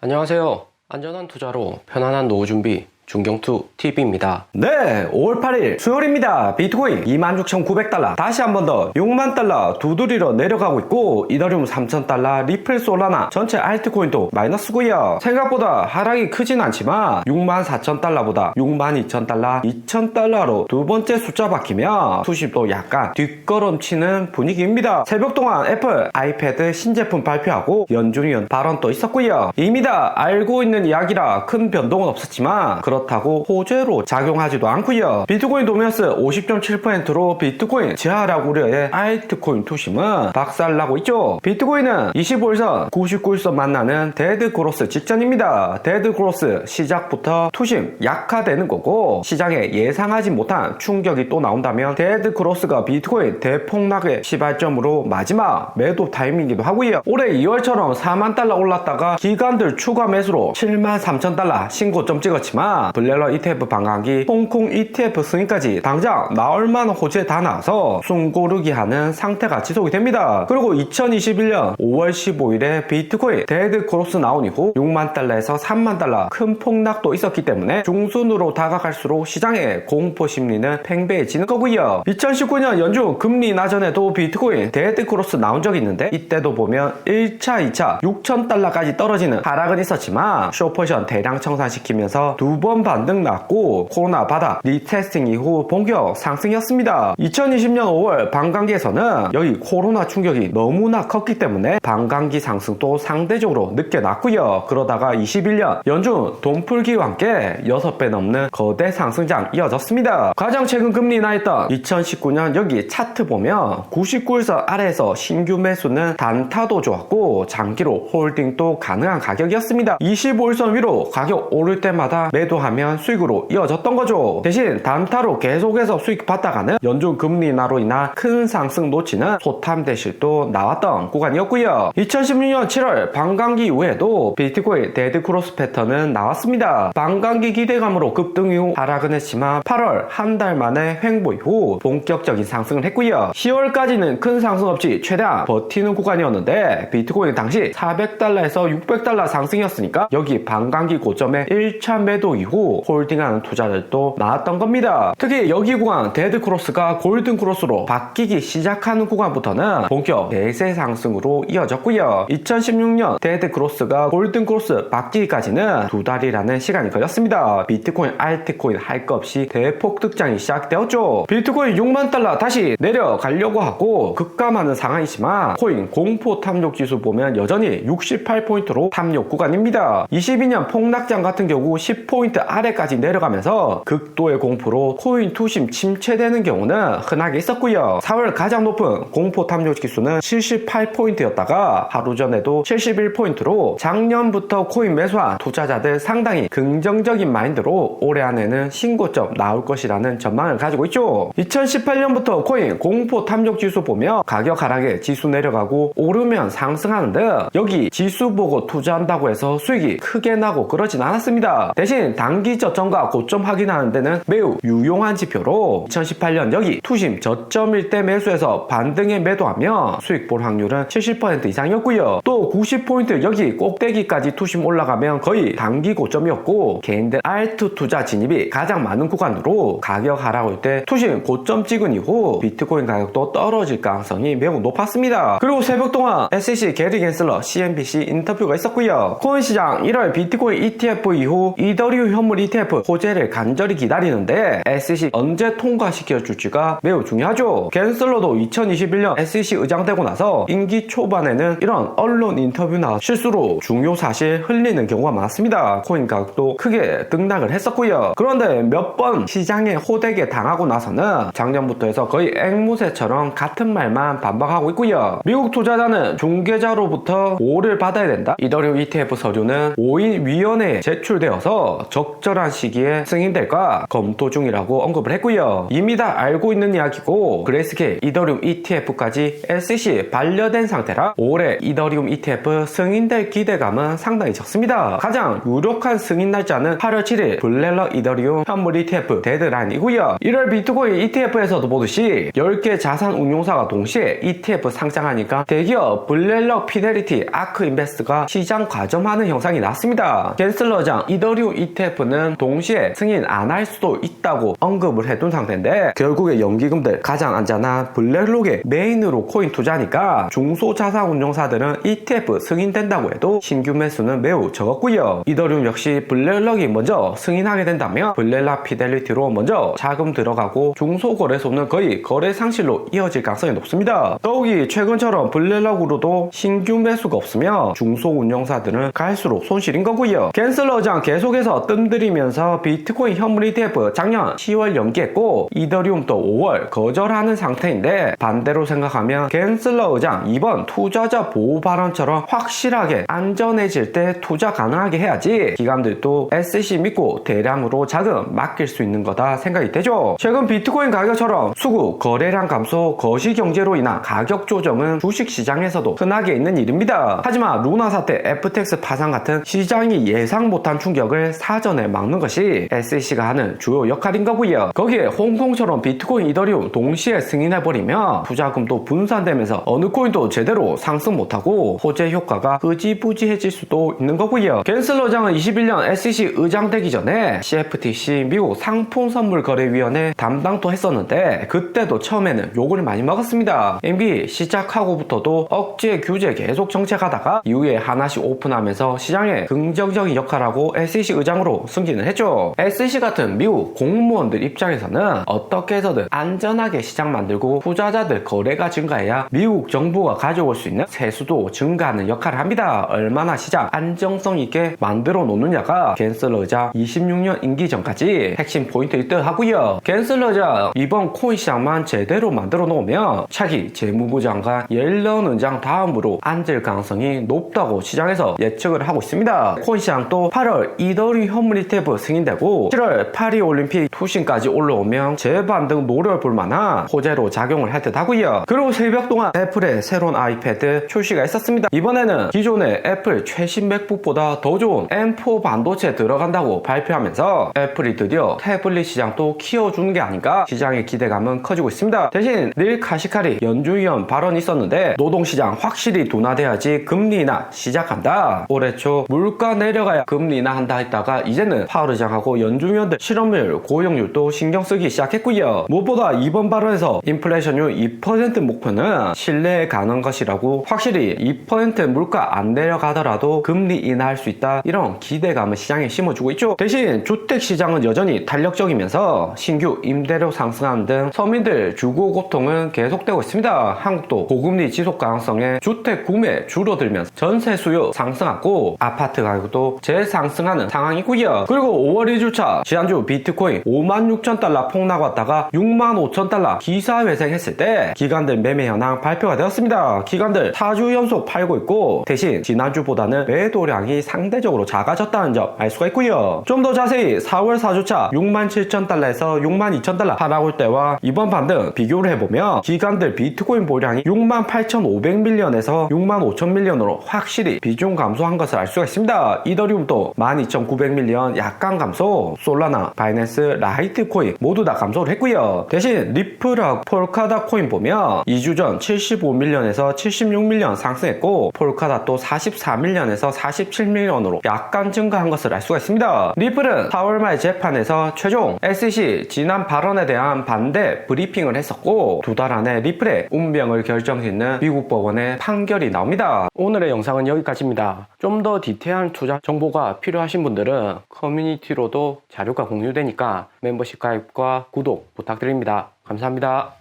안녕하세요. 안전한 투자로 편안한 노후 준비 중경투TV입니다. 네, 5월 8일 수요일입니다. 비트코인 26,900달러 다시 한 번 더 6만 달러 두드리러 내려가고 있고, 이더리움 3,000달러, 리플, 솔라나 전체 알트코인도 마이너스고요. 생각보다 하락이 크진 않지만 64,000달러보다 62,000달러, 2,000달러로 두 번째 숫자 바뀌며 수십도 약간 뒷걸음치는 분위기입니다. 새벽 동안 애플 아이패드 신제품 발표하고 연준위원 발언도 있었고요. 이미 다 알고 있는 이야기라 큰 변동은 없었지만 그렇다고 호재로 작용하지도 않고요. 비트코인 도미너스 50.7%로 비트코인 지하락 우려에 알트코인 투심은 박살나고 있죠. 비트코인은 25일선 99일선 만나는 데드 크로스 직전입니다. 데드 크로스 시작부터 투심 약화되는 거고, 시장에 예상하지 못한 충격이 또 나온다면 데드 크로스가 비트코인 대폭락의 시발점으로 마지막 매도 타이밍이기도 하고요. 올해 2월처럼 4만 달러 올랐다가 기관들 추가 매수로 7만 3천 달러 신고점 찍었지만 블레러 ETF 반감기, 홍콩 ETF 승인까지 당장 나올만한 호재 다 나와서 숨고르기 하는 상태가 지속이 됩니다. 그리고 2021년 5월 15일에 비트코인 데드 크로스 나온 이후 6만 달러에서 3만 달러 큰 폭락도 있었기 때문에 중순으로 다가갈수록 시장의 공포 심리는 팽배해지는 거고요. 2019년 연중 금리 나전에도 비트코인 데드 크로스 나온 적이 있는데, 이때도 보면 1차, 2차 6,000달러까지 떨어지는 하락은 있었지만 쇼포션 대량 청산시키면서 두 번 반등 났고, 코로나 바닥 리테스팅 이후 본격 상승이었습니다. 2020년 5월 반감기에서는 여기 코로나 충격이 너무나 컸기 때문에 반감기 상승도 상대적으로 늦게 났고요. 그러다가 21년 연준 돈풀기와 함께 6배 넘는 거대 상승장 이어졌습니다. 가장 최근 금리 나했던 2019년 여기 차트 보면 99일선 아래에서 신규 매수는 단타도 좋았고 장기로 홀딩도 가능한 가격이었습니다. 25일선 위로 가격 오를 때마다 매도하면 수익으로 이어졌던 거죠. 대신 단타로 계속해서 수익 받다가는 연준 금리 인하로 인한 큰 상승 놓치는 소탐대실도 나왔던 구간이었고요. 2016년 7월 반감기 이후에도 비트코인 데드 크로스 패턴은 나왔습니다. 반감기 기대감으로 급등 이후 하락은 했지만 8월 한 달 만에 횡보 이후 본격적인 상승을 했고요. 10월까지는 큰 상승 없이 최대한 버티는 구간이었는데, 비트코인 당시 400달러에서 600달러 상승이었으니까 여기 반감기 고점에 1차 매도 이후 홀딩하는 투자들도 나왔던 겁니다. 특히 여기 구간 데드 크로스가 골든 크로스로 바뀌기 시작하는 구간부터는 본격 대세 상승으로 이어졌고요. 2016년 데드 크로스가 골든 크로스 바뀌기까지는 두 달이라는 시간이 걸렸습니다. 비트코인, 알트코인 할 것 없이 대폭 득장이 시작되었죠. 비트코인 6만 달러 다시 내려가려고 하고 급감하는 상황이지만 코인 공포 탐욕 지수 보면 여전히 68포인트로 탐욕 구간입니다. 22년 폭락장 같은 경우 10포인트 아래까지 내려가면서 극도의 공포로 코인 투심 침체되는 경우는 흔하게 있었고요. 4월 가장 높은 공포 탐욕 지수는 78포인트였다가 하루 전에도 71포인트로 작년부터 코인 매수한 투자자들 상당히 긍정적인 마인드로 올해 안에는 신고점 나올 것이라는 전망을 가지고 있죠. 2018년부터 코인 공포 탐욕 지수 보며 가격 하락에 지수 내려가고 오르면 상승하는데, 여기 지수 보고 투자한다고 해서 수익이 크게 나고 그러진 않았습니다. 대신 단기 저점과 고점 확인하는 데는 매우 유용한 지표로 2018년 여기 투심 저점일 때 매수해서 반등에 매도하면 수익 볼 확률은 70% 이상이었고요. 또 90포인트 여기 꼭대기까지 투심 올라가면 거의 단기 고점이었고, 개인들 알트 투자 진입이 가장 많은 구간으로 가격 하락 올 때 투심 고점 찍은 이후 비트코인 가격도 떨어질 가능성이 매우 높았습니다. 그리고 새벽 동안 SEC 게리 겐슬러 CNBC 인터뷰가 있었고요. 코인 시장 1월 비트코인 ETF 이후 이더리움 현물 ETF 호재를 간절히 기다리는데 SEC 언제 통과시켜줄지가 매우 중요하죠. 겐슬러도 2021년 SEC 의장되고 나서 임기 초반에는 이런 언론 인터뷰나 실수로 중요 사실 흘리는 경우가 많았습니다. 코인 가격도 크게 등락을 했었고요. 그런데 몇 번 시장에 호되게 당하고 나서는 작년부터 해서 거의 앵무새처럼 같은 말만 반박하고 있고요. 미국 투자자는 중개자로부터 보호를 받아야 된다. 이더리움 ETF 서류는 5인 위원회에 제출되어서 적절한 시기에 승인될까 검토 중이라고 언급을 했고요. 이미 다 알고 있는 이야기고 그레이스케일 이더리움 ETF까지 SEC 반려된 상태라 올해 이더리움 ETF 승인될 기대감은 상당히 적습니다. 가장 유력한 승인 날짜는 8월 7일 블렐러 이더리움 현물 ETF 데드라인이고요. 1월 비트코인 ETF에서도 보듯이 10개 자산 운용사가 동시에 ETF 상장하니까 대기업 블렐러 피델리티 아크 인베스트가 시장 과점하는 형상이 났습니다. 겐슬러장 이더리움 ETF는 동시에 승인 안 할 수도 있다고 언급을 해둔 상태인데 결국에 연기금들 가장 안전한 블랙록의 메인으로 코인 투자니까 중소자산 운용사들은 ETF 승인된다고 해도 신규 매수는 매우 적었고요. 이더리움 역시 블랙록이 먼저 승인하게 된다면 블렐러 피델리티로 먼저 자금 들어가고 중소거래소는 거의 거래 상실로 이어질 가능성이 높습니다. 더욱이 최근처럼 블렐록으로도 신규 매수가 없으며 중소 운용사들은 갈수록 손실인 거고요. 겐슬러장 계속해서 뜸들이면서 비트코인 현물 ETF 작년 10월 연기했고 이더리움도 5월 거절하는 상태인데 반대로 생각하면 겐슬러 의장 이번 투자자 보호 발언처럼 확실하게 안전해질 때 투자 가능하게 해야지 기관들도 SEC 믿고 대량으로 자금 맡길 수 있는 거다 생각이 되죠. 최근 비트코인 가격처럼 수급 거래량 감소 거시경제로 인한 가격 조정은 주식시장에서도 흔하게 있는 일입니다. 하지만 루나 사태, FTX 파산 같은 시장이 예상 못한 충격을 사전에 막는 것이 SEC가 하는 주요 역할인 거고요. 거기에 홍콩처럼 비트코인, 이더리움 동시에 승인해버리면 투자금도 분산되면서 어느 코인도 제대로 상승 못하고 호재 효과가 흐지부지해질 수도 있는 거고요. 겐슬러장은 21년 SEC 의장 되기 전에 CFTC 미국 상품선물거래위원회 담당도 했었는데 그때도 처음에는 욕을 많이 먹었습니다. MB 시작하고부터도 억제 규제 계속 정책하다가 이후에 하나씩 오픈하면서 시장에 긍정적인 역할하고 SEC 의장으로 승진을 했죠. SEC 같은 미국 공무원들 입장에서는 어떻게 해서든 안전하게 시장 만들고 투자자들 거래가 증가해야 미국 정부가 가져올 수 있는 세수도 증가하는 역할을 합니다. 얼마나 시장 안정성 있게 만들어 놓느냐가 겐슬러 의장 26년 임기 전까지 핵심 포인트일 듯 하고요. 겐슬러 의장 이번 코인 시장만 제대로 만들어 놓으면 차기 재무부 장관 옐런 의장 다음으로 앉을 가능성이 높다고 시장에서 예측을 하고 있습니다. 코인 시장도 8월 이더리움 현물 ETF 승인되고 7월 파리 올림픽 투신까지 올라오면 재반등 노려볼 만한 호재로 작용을 할 듯 하고요. 그리고 새벽 동안 애플의 새로운 아이패드 출시가 있었습니다. 이번에는 기존의 애플 최신 맥북보다 더 좋은 M4 반도체 들어간다고 발표하면서 애플이 드디어 태블릿 시장도 키워주는 게 아닌가 시장의 기대감은 커지고 있습니다. 대신 닐 카시카리 연준위원 발언이 있었는데 노동시장 확실히 둔화돼야지 금리 인하 시작한다. 올해 초 물가 내려가야 금리 인하한다 했다가 이제는 파월 의장하고 연준위원들 실업률 고용률도 신경 쓰기 시작했고요. 무엇보다 이번 발언에서 인플레이션율 2% 목표는 신뢰에 가는 것이라고 확실히 2% 물가 안 내려가더라도 금리 인하할 수 있다 이런 기대감을 시장에 심어주고 있죠. 대신 주택시장은 여전히 탄력적이면서 신규 임대료 상승하는 등 서민들 주거 고통은 계속되고 있습니다. 한국도 고금리 지속 가능성에 주택 구매 줄어들면서 전세 수요 상승하고 아파트 가격도 재상승하는 상황이고요. 그리고 5월 2주차 지난주 비트코인 56,000달러 폭락 왔다가 65,000달러 기사회생했을 때 기관들 매매 현황 발표가 되었습니다. 기관들 4주 연속 팔고 있고 대신 지난주보다는 매도량이 상대적으로 작아졌다는 점 알 수가 있고요. 좀 더 자세히 4월 4주차 67,000달러에서 62,000달러 하락올 때와 이번 반등 비교를 해보면 기관들 비트코인 보유량이 68,500밀리언에서 65,000밀리언으로 확실히 비중 감소한 것을 알 수가 있습니다. 이더리움도 12,900밀리언 약간 감소, 솔라나, 바이낸스, 라이트코인 모두 다 감소를 했고요. 대신 리플하고 폴카다 코인 보면 2주 전 75밀리언에서 76밀리언 상승했고 폴카다또 44밀리언에서 47밀리언으로 약간 증가한 것을 알 수가 있습니다. 리플은 4월 말 재판에서 최종 SEC 지난 발언에 대한 반대 브리핑을 했었고 두 달 안에 리플의 운명을 결정짓는 미국 법원의 판결이 나옵니다. 오늘의 영상은 여기까지입니다. 좀 더 디테일한 투자 정보가 필요하신 분들은 커뮤니티로도 자료가 공유되니까 멤버십 가입과 구독 부탁드립니다. 감사합니다.